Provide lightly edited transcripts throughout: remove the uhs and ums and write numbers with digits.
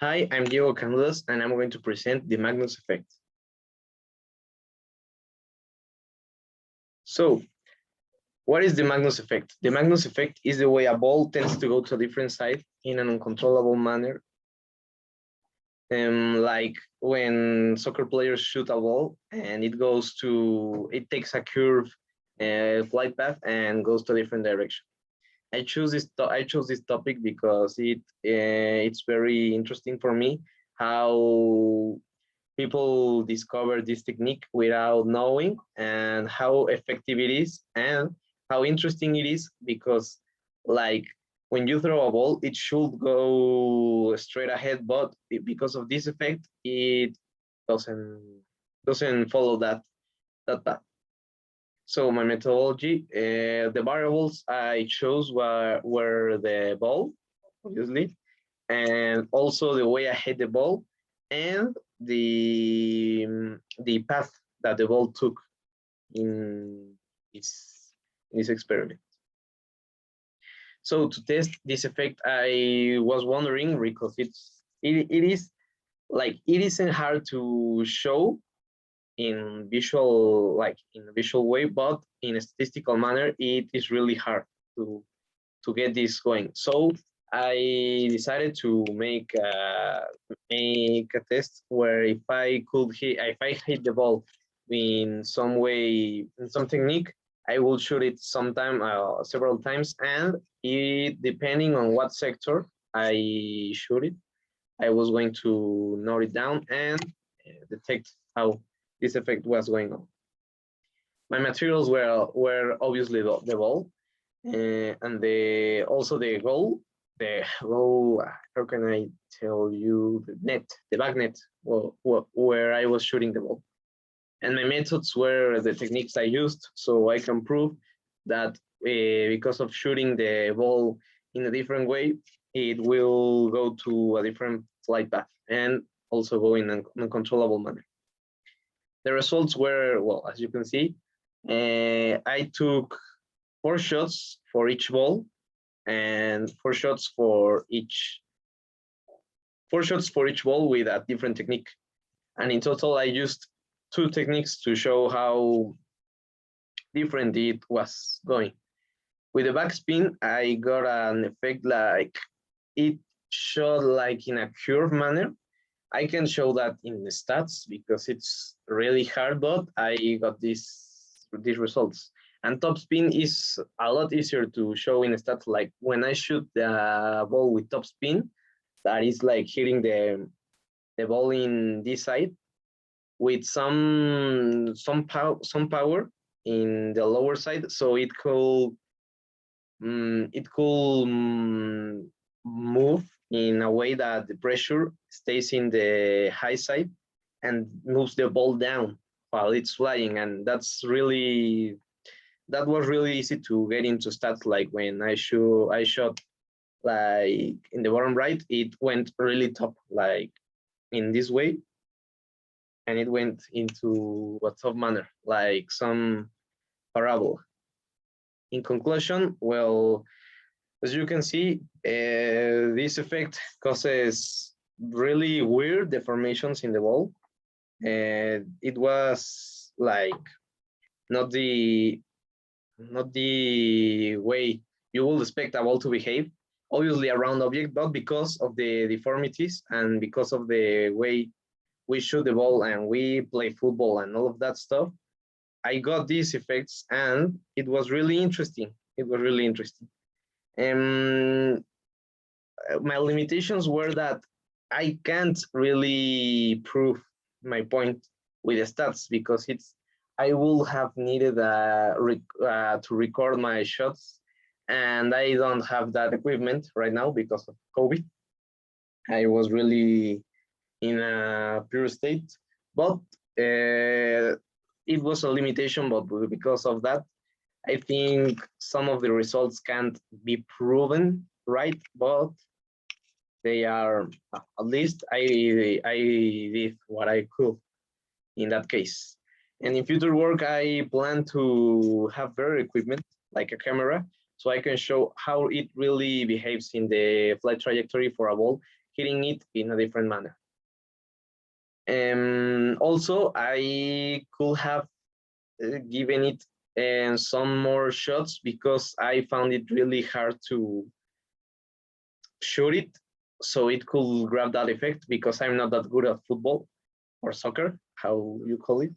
Hi, I'm Diego Candulas, and I'm going to present the Magnus Effect. So, what is the Magnus Effect? The Magnus Effect is the way a ball tends to go to a different side in an uncontrollable manner. Like when soccer players shoot a ball and it takes a curve, flight path and goes to a different direction. I chose this topic because it's very interesting for me how people discover this technique without knowing and how effective it is and how interesting it is because like when you throw a ball it should go straight ahead, but because of this effect it doesn't follow that path. So my methodology, the variables I chose were the ball, obviously, and also the way I hit the ball and the path that the ball took in this experiment. So to test this effect, I was wondering because it is like it isn't hard to show in a visual way, but in a statistical manner, it is really hard to get this going. So I decided to make a test where if I hit the ball in some way, in some technique, I will shoot it several times, and depending on what sector I shoot it, I was going to note it down and detect how this effect was going on. My materials were obviously the ball, and also the goal. The goal, how can I tell you, the back net, where I was shooting the ball. And my methods were the techniques I used, so I can prove that because of shooting the ball in a different way, it will go to a different flight path and also go in an uncontrollable manner. The results were, well, as you can see, I took 4 shots for each ball and 4 shots for each ball with a different technique. And in total, I used 2 techniques to show how different it was going. With the backspin, I got an effect like it shot like in a curved manner. I can show that in the stats because it's really hard, but I got these results. And topspin is a lot easier to show in the stats. Like when I shoot the ball with topspin, that is like hitting the ball in this side with some power in the lower side, so it could move in a way that the pressure stays in the high side and moves the ball down while it's flying. And that was really easy to get into stats. Like when I shot like in the bottom right, it went really top, like in this way, and it went into a top manner, like some parabola. In conclusion, well, as you can see, this effect causes really weird deformations in the ball. It was like not the way you would expect a ball to behave, obviously a round object, but because of the deformities and because of the way we shoot the ball and we play football and all of that stuff, I got these effects and it was really interesting. My limitations were that I can't really prove my point with the stats because I will have needed to record my shots, and I don't have that equipment right now because of COVID. I was really in a pure state, but it was a limitation. But because of that, I think some of the results can't be proven right, but they are, at least I did what I could in that case. And in future work, I plan to have better equipment, like a camera, so I can show how it really behaves in the flight trajectory for a ball hitting it in a different manner. Also, I could have given it some more shots because I found it really hard to shoot it so it could grab that effect because I'm not that good at football or soccer, how you call it.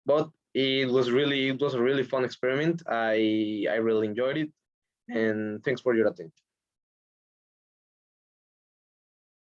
But it was a really fun experiment. I really enjoyed it, and thanks for your attention.